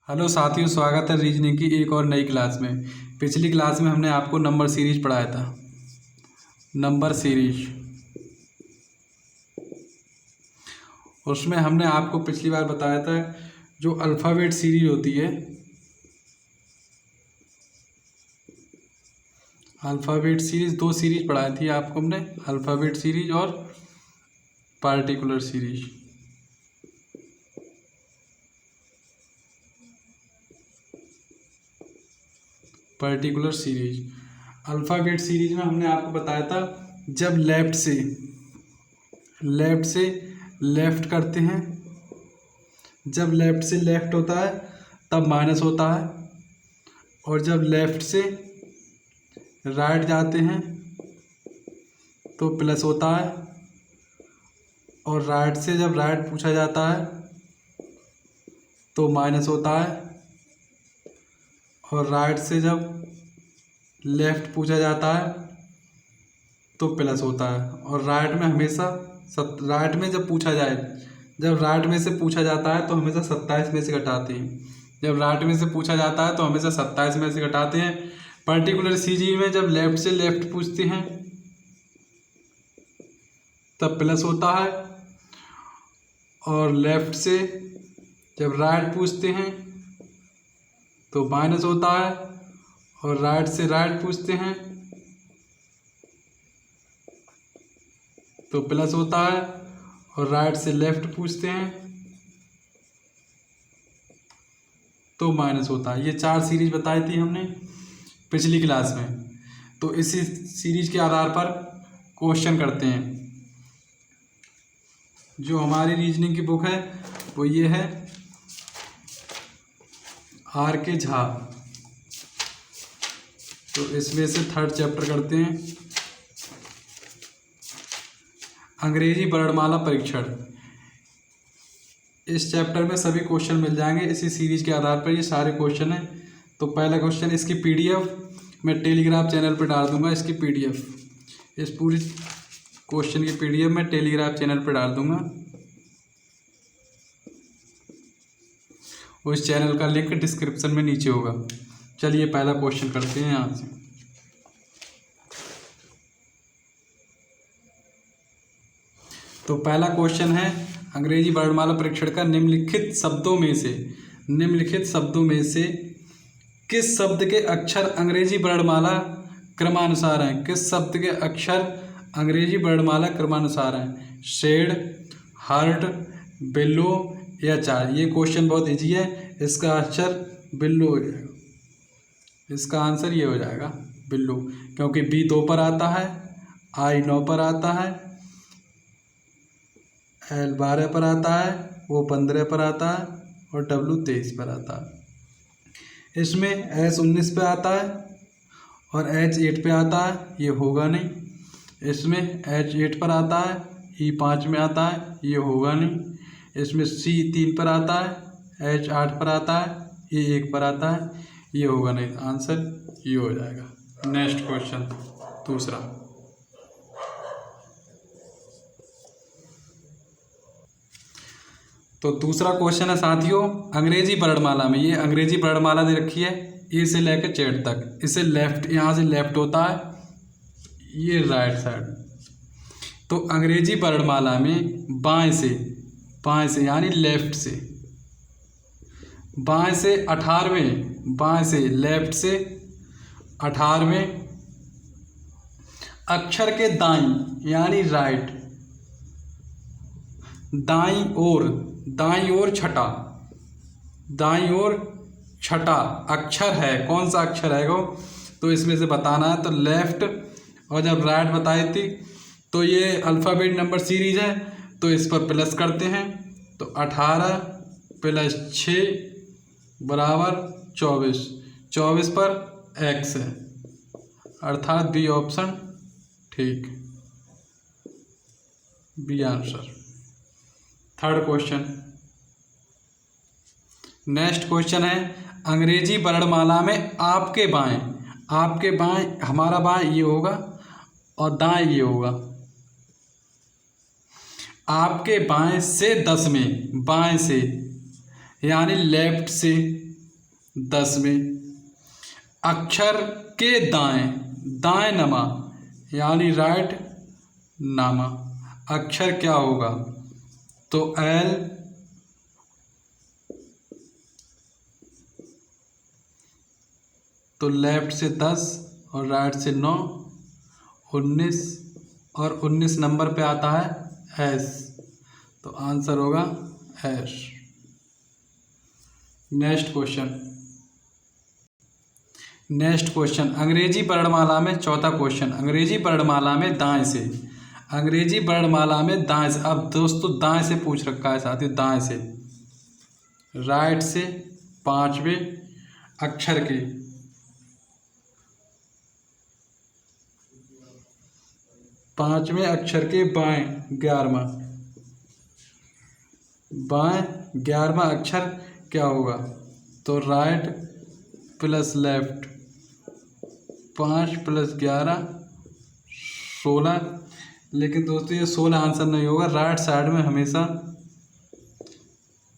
Hello साथियों, स्वागत है रीजनिंग की एक और नई क्लास में। पिछली क्लास में हमने आपको नंबर सीरीज पढ़ाया था। नंबर सीरीज उसमें हमने आपको पिछली बार बताया था जो अल्फ़ाबेट सीरीज होती है, अल्फ़ाबेट सीरीज दो सीरीज पढ़ाई थी आपको हमने, अल्फ़ाबेट सीरीज और particular series. Particular series alphabet series में हमने आपको बताया था जब लेफ़्ट से लेफ़्ट करते हैं, जब लेफ़्ट से लेफ़्ट होता है तब माइनस होता है, और जब लेफ़्ट से राइट जाते हैं तो प्लस होता है, और राइट से जब राइट पूछा जाता है तो माइनस होता है, और राइट से जब लेफ़्ट पूछा जाता है तो प्लस होता है। और राइट में हमेशा राइट में जब पूछा जाए, जब राइट में से पूछा जाता है तो हमेशा 27 में से घटाते हैं। जब राइट में से पूछा जाता है तो हमेशा 27 में से घटाते हैं। पर्टिकुलर सीरीज में जब लेफ़्ट से लेफ़्ट पूछते हैं तब प्लस होता है, और लेफ़्ट से जब राइट पूछते हैं तो माइनस होता है, और राइट से राइट पूछते हैं तो प्लस होता है, और राइट से लेफ़्ट पूछते हैं तो माइनस होता है। ये 4 सीरीज बताई थी हमने पिछली क्लास में। तो इसी सीरीज के आधार पर क्वेश्चन करते हैं। जो हमारी रीजनिंग की बुक है वो ये है, आर के झा। तो इसमें से 3rd चैप्टर करते हैं, अंग्रेजी वर्णमाला परीक्षण। इस चैप्टर में सभी क्वेश्चन मिल जाएंगे इसी सीरीज के आधार पर, ये सारे क्वेश्चन हैं। तो पहला क्वेश्चन, इसकी पीडीएफ मैं टेलीग्राम चैनल पर डाल दूंगा। इसकी पीडीएफ, इस पूरी क्वेश्चन की पीडीएफ मैं टेलीग्राम चैनल पर डाल दूंगा। उस चैनल का लिंक डिस्क्रिप्शन में नीचे होगा। चलिए पहला क्वेश्चन करते हैं यहाँ से। तो पहला क्वेश्चन है, अंग्रेजी वर्णमाला परीक्षण का निम्नलिखित शब्दों में से किस शब्द के अक्षर अंग्रेजी वर्णमाला क्रमानुसार हैं? किस शब्द के अक्षर अंग्रेजी वर्णमाला क्रमानुसार हैं? शेड, हर्ट, बिल्लो या चार? ये क्वेश्चन बहुत इजी है। इसका आंसर बिल्लो हो जाएगा। इसका आंसर ये हो जाएगा बिल्लो, क्योंकि बी 2 पर आता है, आई 9 पर आता है, एल 12 पर आता है, वो 15 पर आता है, और डब्लू 23 पर आता है। इसमें एस 19 पे आता है और एच 8 पे आता है, ये होगा नहीं। इसमें एच 8 पर आता है, ई 5 में आता है, ये होगा नहीं। इसमें सी 3 पर आता है, एच 8 पर आता है, ये 1 पर आता है, ये होगा नहीं। आंसर ये हो जाएगा। नेक्स्ट क्वेश्चन दूसरा, तो दूसरा क्वेश्चन है साथियों, अंग्रेजी वर्णमाला में, ये अंग्रेजी वर्णमाला दे रखी है ए से लेकर जेड तक। इसे लेफ्ट, यहाँ से लेफ्ट होता है, ये राइट साइड। तो अंग्रेजी वर्णमाला में बाएं से यानी लेफ्ट से, बाएं से 18वें, बाएं से लेफ्ट से 18वें अक्षर के दाईं यानी राइट, दाईं ओर छठा अक्षर है। कौन सा अक्षर है वो? तो इसमें से बताना है। तो लेफ्ट, और जब राइट बताई थी तो ये अल्फ़ाबेट नंबर सीरीज है, तो इस पर प्लस करते हैं। तो 18 + 6 = 24, 24 पर एक्स है, अर्थात बी ऑप्शन ठीक, B answer. 3rd question, next question है, अंग्रेजी वर्णमाला में आपके बाएं, हमारा बाएं ये होगा और दाएं ये होगा। आपके बाएं से 10 में, बाएं से यानी लेफ्ट से 10 में अक्षर के दाएं, दाएं नमा यानी राइट नामा अक्षर क्या होगा? तो एल, तो लेफ्ट से 10 और राइट से 9, 19 और 19 नंबर पे आता है एस, तो आंसर होगा एस। नेक्स्ट क्वेश्चन अंग्रेजी वर्णमाला में चौथा क्वेश्चन, अंग्रेजी वर्णमाला में दाएं से, अंग्रेजी वर्णमाला में दाएं से। अब दोस्तों दाएं से पूछ रखा है साथियों, दाएं से, राइट से 5वें अक्षर के, पांचवें अक्षर के बाएं 11वां, बाएं 11वां अक्षर क्या होगा? तो राइट प्लस लेफ्ट, 5 + 11 16। लेकिन दोस्तों ये 16 आंसर नहीं होगा, राइट साइड में हमेशा,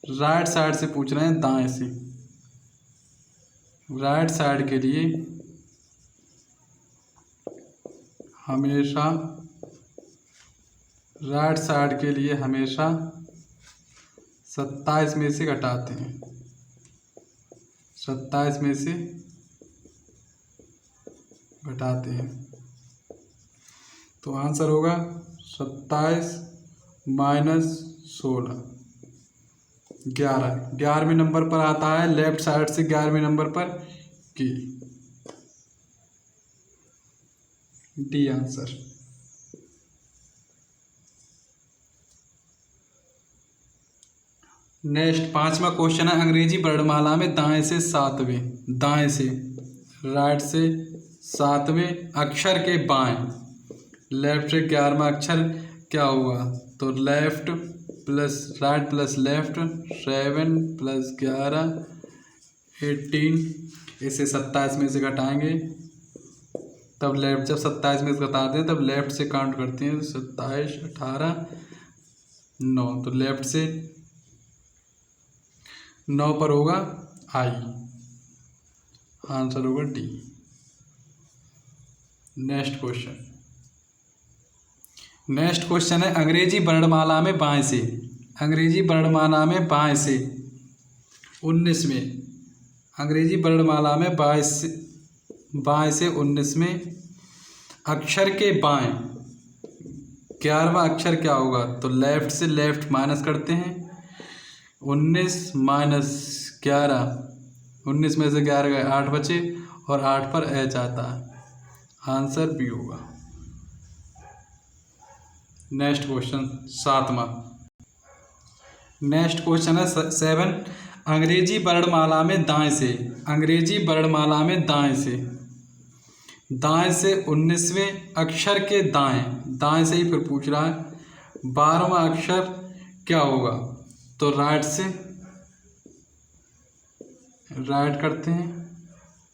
राइट साइड से पूछ रहे हैं, दाएं से। राइट साइड के लिए हमेशा, राइट साइड के लिए हमेशा 27 में से घटाते हैं, 27 में से घटाते हैं, तो आंसर होगा 27 - 16, 11। 11वें नंबर पर आता है लेफ्ट साइड से, 11वें नंबर पर की, डी आंसर। नेक्स्ट 5वां क्वेश्चन है, अंग्रेजी वर्णमाला में दाएं से 7वें, दाएं से, राइट से 7वें अक्षर के बाएं, लेफ्ट से 11वां अक्षर क्या हुआ? तो left plus right plus left, 7 + 11 18। इसे 27 में से घटाएंगे, तब लेफ्ट, जब 27 में से घटाते हैं तब लेफ्ट से काउंट करते हैं, 27 18 9, तो लेफ्ट से 9 पर होगा आई, आंसर होगा डी। नेक्स्ट क्वेश्चन है, अंग्रेजी वर्णमाला में बाएं से, अंग्रेजी वर्णमाला में बाएं से 19 में, अंग्रेजी वर्णमाला में बाएं से 19 में अक्षर के बाएं 11वां अक्षर क्या होगा? तो लेफ्ट से लेफ्ट माइनस करते हैं, 19 - 11, 19 में से 11 गए 8 बचे, और 8 पर एच आता है, आंसर बी होगा। नेक्स्ट क्वेश्चन 7वां, नेक्स्ट क्वेश्चन है 7, अंग्रेजी वर्णमाला में दाएं से, अंग्रेजी वर्णमाला में दाएं से, दाएं से 19वें अक्षर के दाएं, दाएं से ही फिर पूछ रहा है, 12वां अक्षर क्या होगा? तो राइट से राइट करते हैं,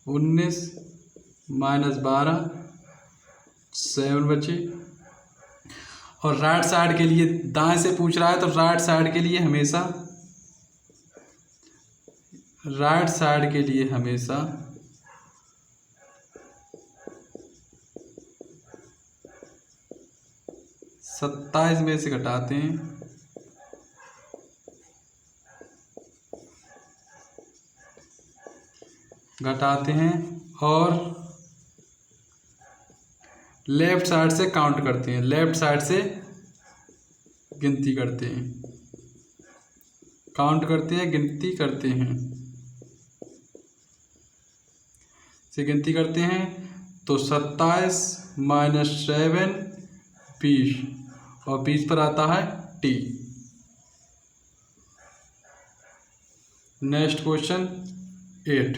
19 - 12 7 बचे, और राइट साइड के लिए दाएं से पूछ रहा है, तो राइट साइड के लिए हमेशा, राइट साइड के लिए हमेशा 27 में से घटाते हैं, और लेफ्ट साइड से काउंट करते हैं, लेफ्ट साइड से गिनती करते हैं, काउंट करते हैं, गिनती करते हैं, से गिनती करते हैं, तो 27 - 7 20, और 20 पर आता है टी। नेक्स्ट क्वेश्चन 8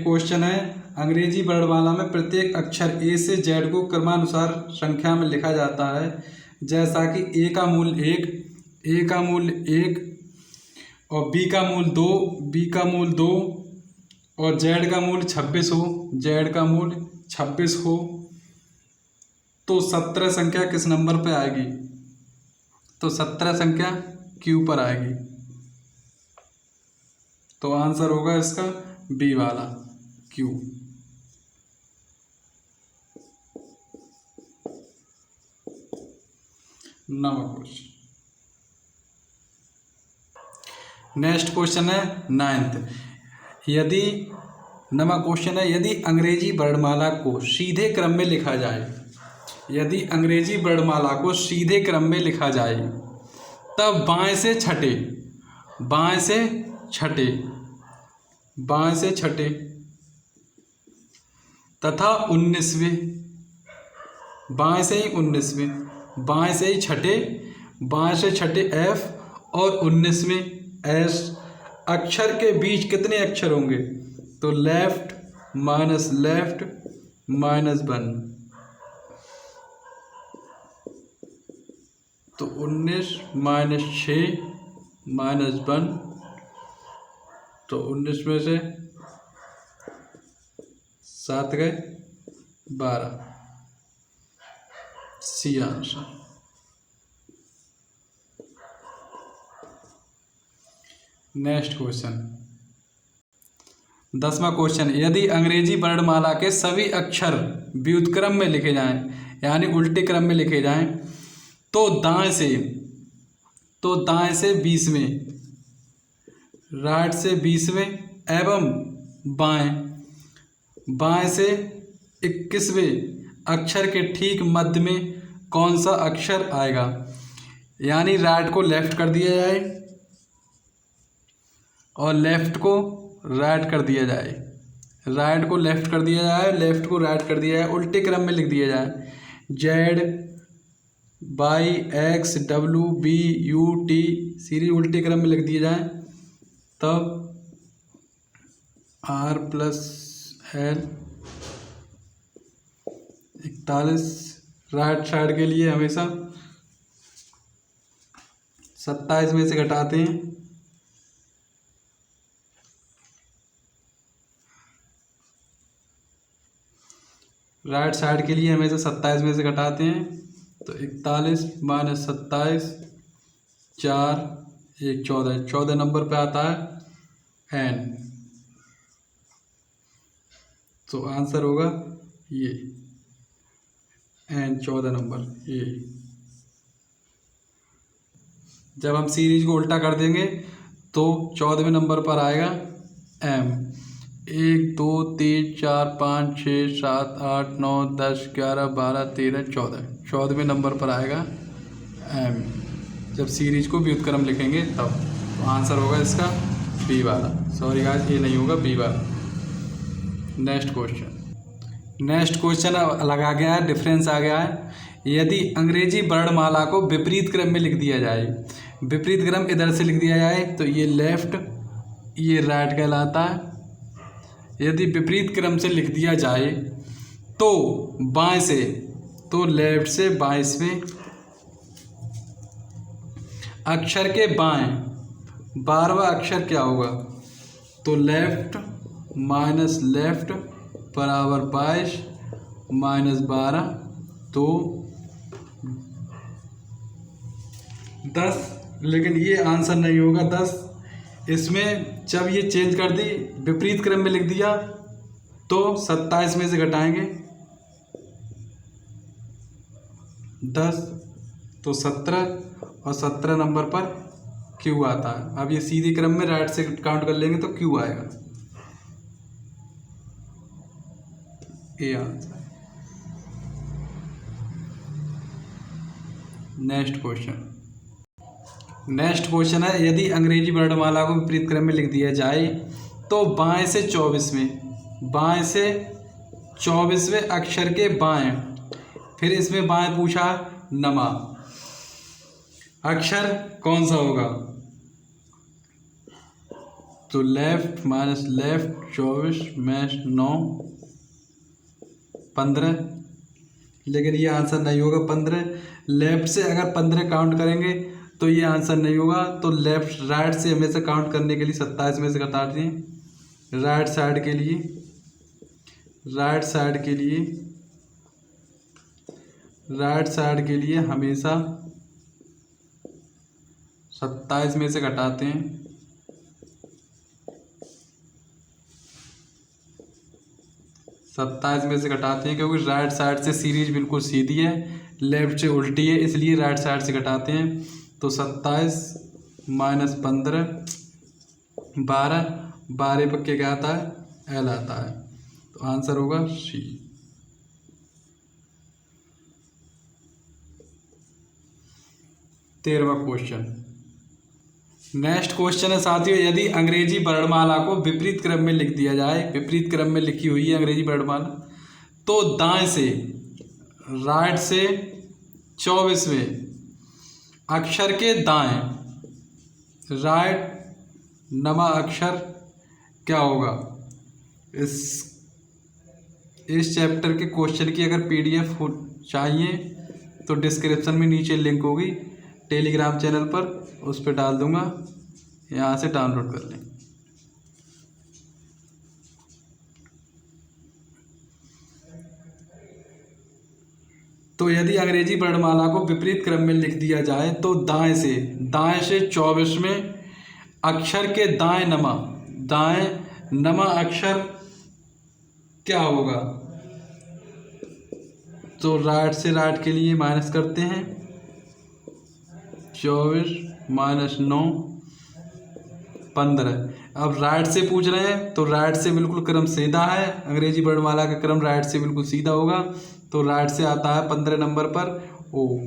क्वेश्चन है, अंग्रेजी वर्णमाला में प्रत्येक अक्षर ए से जेड को क्रमानुसार संख्या में लिखा जाता है, जैसा कि ए का मूल्य 1, ए का मूल्य 1, और बी का मूल्य 2, बी का मूल्य 2, और जेड का मूल्य 26 हो, जेड का मूल्य 26 हो, तो 17 संख्या किस नंबर पे आएगी? तो 17 संख्या क्यू पर आएगी। तो आंसर होगा इसका बी वाला Q. Number question, next question है 9th। यदि नवा क्वेश्चन है, यदि अंग्रेजी वर्णमाला को सीधे क्रम में लिखा जाए, यदि अंग्रेजी वर्णमाला को सीधे क्रम में लिखा जाए तब बाएं से छठे, बाएं से छठे, बाएं से छठे तथा 19वें, बाएं से ही 19वें, बाएं से ही छठे, बाएं से छठे एफ और 19वें एस अक्षर के बीच कितने अक्षर होंगे? तो लेफ्ट माइनस लेफ्ट माइनस 1, तो 19 माइनस 6 माइनस 1, तो 19 में से 7 गए 12, सी आंसर। नेक्स्ट क्वेश्चन 10वां क्वेश्चन, यदि अंग्रेजी वर्णमाला के सभी अक्षर व्युत्क्रम में लिखे जाएं, यानी उल्टे क्रम में लिखे जाएं, तो दाएं से 20वें, राइट से 20वें एवं बाएं से 21वें अक्षर के ठीक मध्य में कौन सा अक्षर आएगा? यानी राइट को लेफ्ट कर दिया जाए और लेफ्ट को राइट कर दिया जाए, राइट को लेफ्ट कर दिया जाए, लेफ्ट को राइट कर दिया जाए, उल्टे क्रम में लिख दिया जाए। Z Y X W V U T series उल्टे क्रम में लिख दिए जाए, तब R plus L 41 right side के लिए हमेशा 27 में से घटाते हैं, राइट साइड के लिए हमेशा 27 में से घटाते हैं, तो 41 माइनस 27 4 1 14, 14 नंबर पे आता है एन, तो आंसर होगा ये एन 14 नंबर ये। जब हम सीरीज को उल्टा कर देंगे तो 14वें नंबर पर आएगा एम। 1 2 3 4 5 6 7 8 9 10 11 12 13 14, 14वें नंबर पर आएगा एम। जब सीरीज को व्युत्क्रम लिखेंगे तब, तो आंसर होगा इसका बी वाला। सॉरी गाइस, ये नहीं होगा, बी वाला। नेक्स्ट क्वेश्चन अलग आ गया है, डिफरेंस आ गया है। यदि अंग्रेजी वर्णमाला को विपरीत क्रम में लिख दिया जाए, विपरीत क्रम इधर से लिख दिया जाए तो ये लेफ्ट ये राइट कहलाता है। यदि विपरीत क्रम से लिख दिया जाए तो बाएं से, तो लेफ्ट से 22वें अक्षर के बाएं 12वां अक्षर क्या होगा? तो लेफ्ट माइनस लेफ्ट बराबर 22 माइनस 12, तो 10, लेकिन ये आंसर नहीं होगा 10। इसमें जब ये चेंज कर दी, विपरीत क्रम में लिख दिया, तो 27 में से घटाएंगे 10, तो 17, और 17 नंबर पर क्यू आता है। अब ये सीधे क्रम में राइट से काउंट कर लेंगे तो क्यू आएगा, ये आंसर। नेक्स्ट क्वेश्चन है, यदि अंग्रेजी वर्णमाला को विपरीत क्रम में लिख दिया जाए तो बाएं से 24वें अक्षर के बाएं, फिर इसमें बाएं पूछा नमा, अक्षर कौन सा होगा? तो लेफ्ट माइनस लेफ्ट 24 माइनस 9 15, लेकिन ये आंसर नहीं होगा 15। लेफ्ट से अगर 15 काउंट करेंगे तो ये आंसर नहीं होगा, तो लेफ्ट राइट से हमेशा काउंट करने के लिए 27 में से घटा दें। राइट साइड के लिए, राइट साइड के लिए हमेशा 27 में से घटाते हैं, 27 में से घटाते हैं क्योंकि राइट साइड से सीरीज बिल्कुल सीधी है, लेफ्ट से उल्टी है, इसलिए राइट साइड से घटाते हैं। तो 27 माइनस 15 12, 12 पक्के क्या आता है, एल आता है। तो आंसर होगा सी। 13वां क्वेश्चन। नेक्स्ट क्वेश्चन है साथियों, यदि अंग्रेजी वर्णमाला को विपरीत क्रम में लिख दिया जाए, विपरीत क्रम में लिखी हुई है अंग्रेजी वर्णमाला, तो दाएं से राइट से 24वें अक्षर के दाएं राइट नमा अक्षर क्या होगा। इस चैप्टर के क्वेश्चन की अगर PDF चाहिए तो डिस्क्रिप्शन में नीचे लिंक होगी टेलीग्राम चैनल पर, उस पर डाल दूंगा, यहाँ से डाउनलोड कर लें। तो यदि अंग्रेजी वर्णमाला को विपरीत क्रम में लिख दिया जाए तो दाएं से 24वें अक्षर के दाएं नमा अक्षर क्या होगा। तो राइट से राइट के लिए माइनस करते हैं, 24 माइनस 9 15। अब राइट से पूछ रहे हैं तो राइट से बिल्कुल क्रम सीधा है, अंग्रेजी वर्णमाला का क्रम राइट से बिल्कुल सीधा होगा। तो राइट से आता है 15 नंबर पर ओ,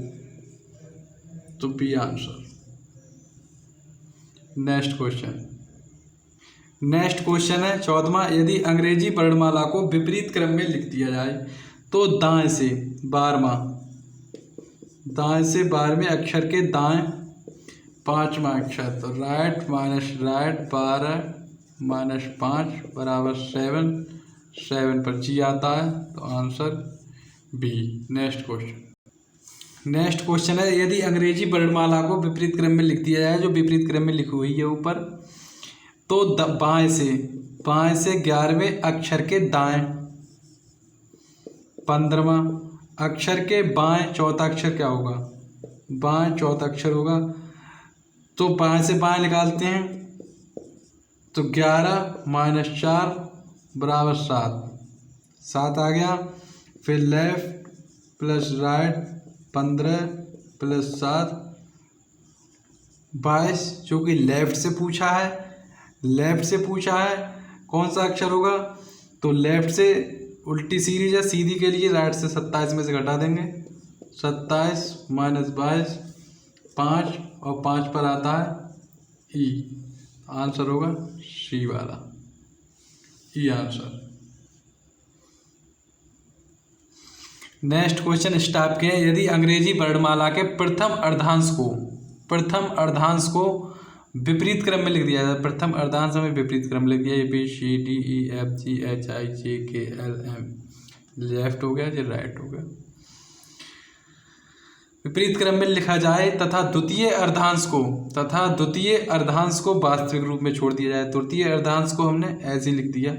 तो बी आंसर। नेक्स्ट क्वेश्चन है 14वां, यदि अंग्रेजी वर्णमाला को विपरीत क्रम में लिख दिया जाए तो दाएं से 12वें अक्षर के दाएं 5वां अक्षर, तो राइट माइनस राइट 12 माइनस 5 बराबर 7 पर जी आता है। तो आंसर बी। नेक्स्ट क्वेश्चन है, यदि अंग्रेजी वर्णमाला को विपरीत क्रम में लिख दिया जाए, जो विपरीत क्रम में लिखी हुई है ऊपर, तो बाएं से 11वें अक्षर के दाएं 15वां अक्षर के बाएं चौथा अक्षर क्या होगा, बाएं चौथा अक्षर होगा। तो बाएं से बाएं निकालते हैं, तो 11 माइनस 4 बराबर 7 आ गया। फिर लेफ्ट प्लस राइट 15 प्लस 7 22, जो कि लेफ्ट से पूछा है कौन सा अक्षर होगा। तो लेफ्ट से उल्टी सीरीज है, सीधी के लिए राइट से 27 में से घटा देंगे, 27 माइनस 22 5 और 5 पर आता है ई। आंसर होगा सी वाला, ई आंसर। नेक्स्ट क्वेश्चन इस टाइप के हैं, यदि अंग्रेजी वर्णमाला के प्रथम अर्धांश को विपरीत क्रम में लिख दिया जाए, प्रथम अर्धांश में विपरीत क्रम लिख दिया, ABCDEFGHIJKLM, लेफ्ट हो गया, ये राइट हो गया, विपरीत क्रम में लिखा जाए तथा द्वितीय अर्धांश को वास्तविक रूप में छोड़ दिया जाए। तृतीय अर्धांश को हमने ऐसे लिख दिया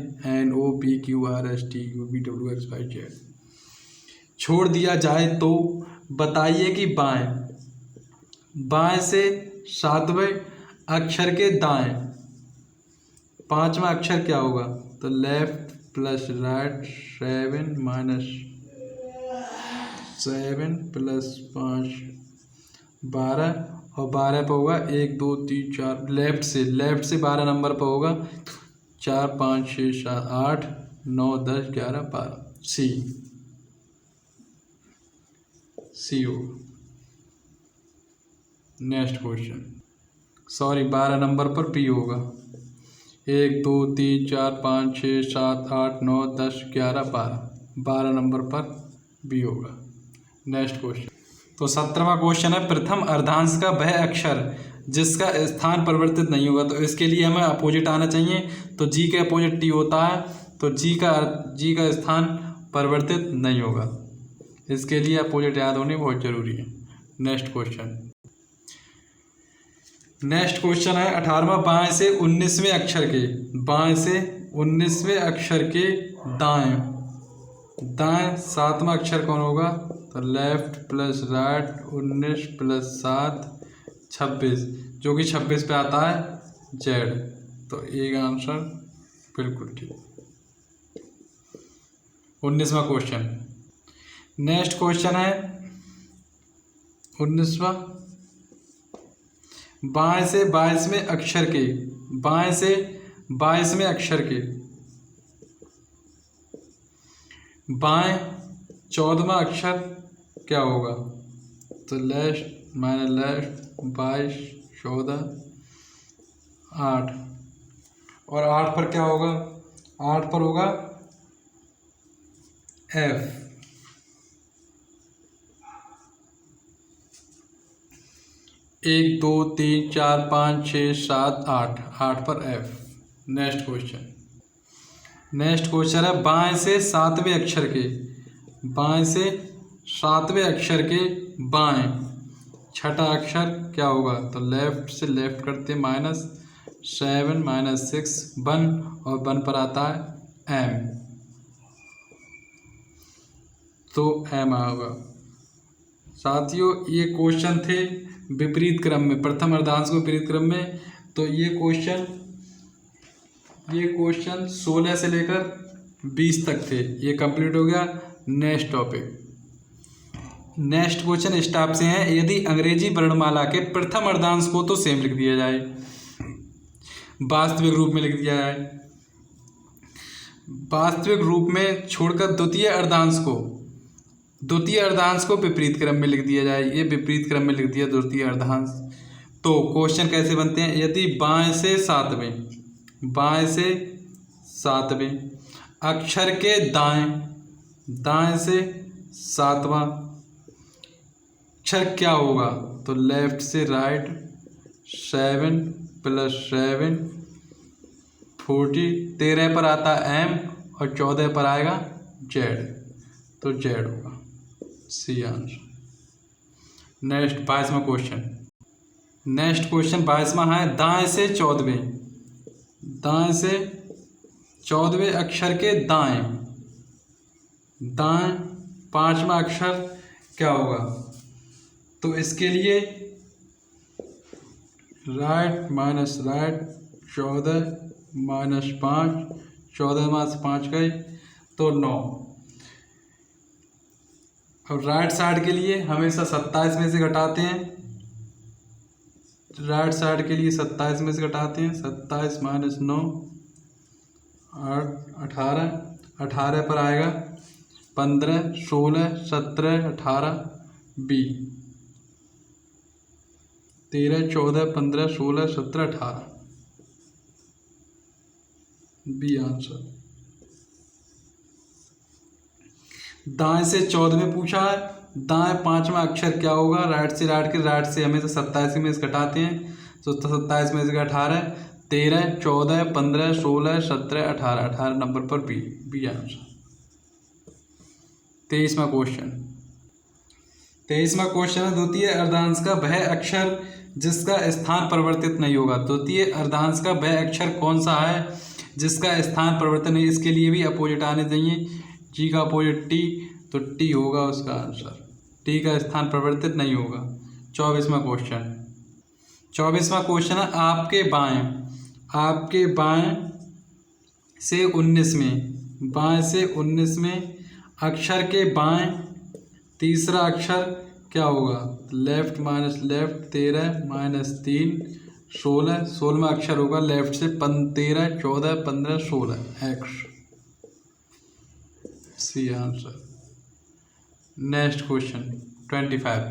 NOPQRSTUVWXYZ छोड़ दिया जाए, तो बताइए कि बाएं से 7वें अक्षर के दाएं 5वां अक्षर क्या होगा। तो left plus right 7 minus 7 plus 5 12, और 12 पर होगा 1 2 3 4, लेफ्ट से 12 नंबर पर होगा 4 5 6 7 8 9 10 11 12, सी होगा। नेक्स्ट क्वेश्चन, 12 नंबर पर बी होगा, 1 2 3 4 5 6 7 8 9 10 11 12 नंबर पर बी होगा। नेक्स्ट क्वेश्चन, तो 17वां क्वेश्चन है, प्रथम अर्धांश का वह अक्षर जिसका स्थान परिवर्तित नहीं होगा। तो इसके लिए हमें अपोजिट आना चाहिए, तो जी के अपोजिट टी होता है, तो जी का स्थान परिवर्तित नहीं होगा। इसके लिए अपोजिट याद होनी बहुत जरूरी है। नेक्स्ट क्वेश्चन है 18वां, बाएं से 19वें अक्षर के दाएं 7वां अक्षर कौन होगा। तो लेफ्ट प्लस राइट 19 प्लस 7 26, जो कि 26 पे आता है जेड। तो एक आंसर बिल्कुल ठीक। 19वां क्वेश्चन। नेक्स्ट क्वेश्चन है 19वां, बाएं से 22वें अक्षर के, बाएं से 22वें अक्षर के बाएं 14वां अक्षर क्या होगा? तो लेफ्ट माइनस लेफ्ट, 22, 14, 8, और 8 पर क्या होगा? 8 पर होगा F। 1 2 3 4 5 6 7 8, 8 पर F। Next question. Next question है बाएं से 7वें अक्षर के, बाएं से 7वें अक्षर के बाएं छठा अक्षर क्या होगा? तो लेफ्ट से लेफ्ट करते -7 -6 1, और 1 पर आता है M, तो M होगा। साथियों ये क्वेश्चन थे विपरीत क्रम में, प्रथम अर्धांश को विपरीत क्रम में। तो ये क्वेश्चन 16 से लेकर 20 तक थे। ये कंप्लीट हो गया। नेक्स्ट टॉपिक, नेक्स्ट क्वेश्चन इस टाइप से हैं। यदि अंग्रेजी वर्णमाला के प्रथम अर्धांश को तो सेम लिख दिया जाए, वास्तविक रूप में लिख दिया जाए, वास्तविक रूप में छोड़कर द्वितीय अर्धांश को विपरीत क्रम में लिख दिया जाए। ये विपरीत क्रम में लिख दिया द्वितीय अर्धांश। तो क्वेश्चन कैसे बनते हैं? यदि बाएं से सातवें अक्षर के दाएं से 7वां अक्षर क्या होगा? तो लेफ्ट से राइट, 7 + 7 40, 13 पर आता है M और 14 पर आएगा Z, तो Z होगा सी आंसर। नेक्स्ट 22वां क्वेश्चन। नेक्स्ट क्वेश्चन 22वां है दाएं से 14वें अक्षर के दाएं 5वां अक्षर क्या होगा? तो इसके लिए राइट माइनस राइट, 14 - 5, 14 में से 5 गए तो 9। अब राइट साइड के लिए हमेशा 27 में से घटाते हैं, राइट साइड के लिए 27 में से घटाते हैं। 27 - 9 18, 18 पर आएगा 15, 16, 17, 18 B, 13, 14, 15, 16, 17, 18 B आंसर। दाएं से 14 पूछा है, दाएं 5वां अक्षर क्या होगा? राइट से राइट से हमें तो 27 में से घटाते हैं, तो 27 में से 18, 13, 14, 15, 16, 17, 18, 18 नंबर पर बी आंसर। 23वां क्वेश्चन। 23वां क्वेश्चन है द्वितीय अर्धांश का वह अक्षर जिसका स्थान परिवर्तित नहीं होगा। द्वितीय अर्धांश का वह अक्षर कौन सा है जिसका स्थान परिवर्तन नहीं? इसके लिए भी अपोजिट आने चाहिए। जी का अपोजिट टी, तो टी होगा उसका आंसर। टी का स्थान परिवर्तित नहीं होगा। 24वां क्वेश्चन। 24वां क्वेश्चन है आपके बाएं से 19 में अक्षर के बाएं तीसरा अक्षर क्या होगा? लेफ्ट माइनस लेफ्ट, 13 - 3, 16, 16वां अक्षर होगा लेफ्ट से 13, 14, 15, 16 X, C answer. Next question 25।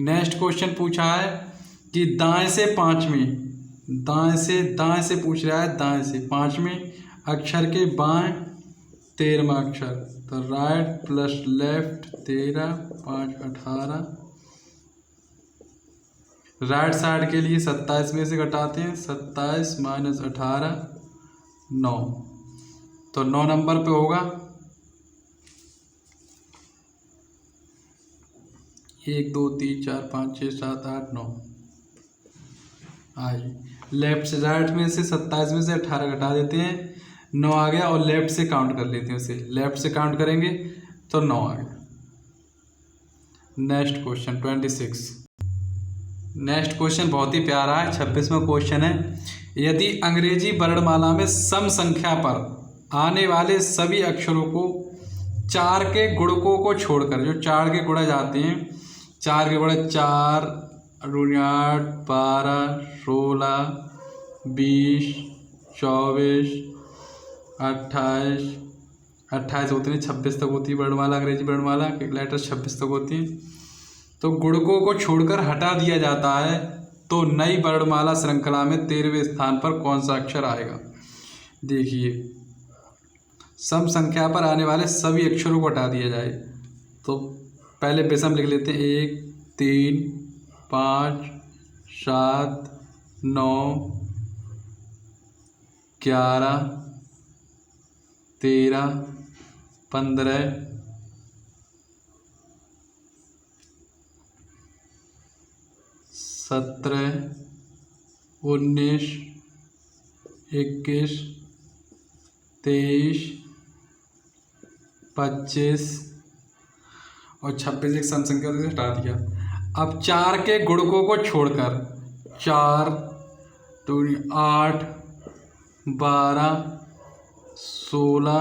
Next question पूछा है कि दाएं से पूछ रहा है, दाएं से 5वें अक्षर के बाएं 13वां अक्षर, तो right plus left 13, 5, 18। Right side के लिए 27 में से घटाते हैं, 27 - 18 9, तो 9 नंबर पे होगा 1 2 3 4 5 6 7 8 9। आज लेफ्ट से राइट में से 27 में से 18 घटा देते हैं, 9 आ गया, और लेफ्ट से काउंट कर लेते हैं उसे। लेफ्ट से काउंट करेंगे तो 9 आ गया। Next question 26। नेक्स्ट क्वेश्चन बहुत ही प्यारा है। 26वां क्वेश्चन है, यदि अंग्रेजी वर्णमाला में सम संख्या पर आने वाले सभी अक्षरों को 4 के गुणकों को छोड़कर, जो 4 के गुणज आते हैं, 4 के गुणज 4 8 12 16 20 24 28 28 होती है, 26 तक होती है वर्णमाला, अंग्रेजी वर्णमाला के लेटर 26 तक होती हैं। तो गुणकों को छोड़कर हटा दिया जाता है, तो नई वर्णमाला श्रृंखला में 13वें स्थान पर कौन सा अक्षर आएगा? देखिए, सम संख्या पर आने वाले सभी अक्षरों को हटा दिया जाए तो पहले विषम लिख लेते हैं। 1 3 5 7 9 11 13 15 17 19 21 23 25 और 26 एक सम संख्या से हटा दिया। अब 4 के गुणकों को छोड़कर 4 2 8 12 16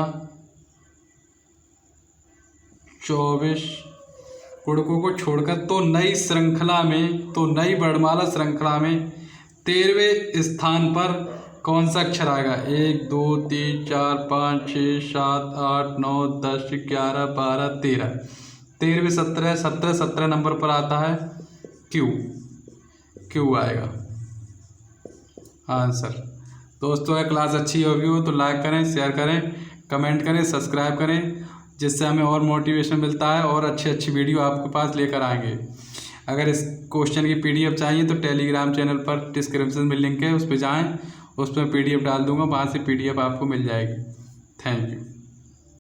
24 गुणकों को छोड़कर तो नई श्रृंखला में, तो नई वर्णमाला श्रृंखला में 13वें स्थान पर कौन सा अक्षर आएगा? 1 2 3 4 5 6 7 8 9 10 11 12 13 13वें 17 नंबर पर आता है क्यू आएगा आंसर। दोस्तों, अगर क्लास अच्छी होगी हो तो लाइक करें, शेयर करें, कमेंट करें, सब्सक्राइब करें, जिससे हमें और मोटिवेशन मिलता है और अच्छी वीडियो आपके पास लेकर आएंगे। अगर इस क्वेश्चन की PDF चाहिए तो टेलीग्राम चैनल पर डिस्क्रिप्शन में लिंक है, उस पर जाएं, उस पर PDF डाल दूंगा, वहाँ से PDF आपको मिल जाएगी। Thank you.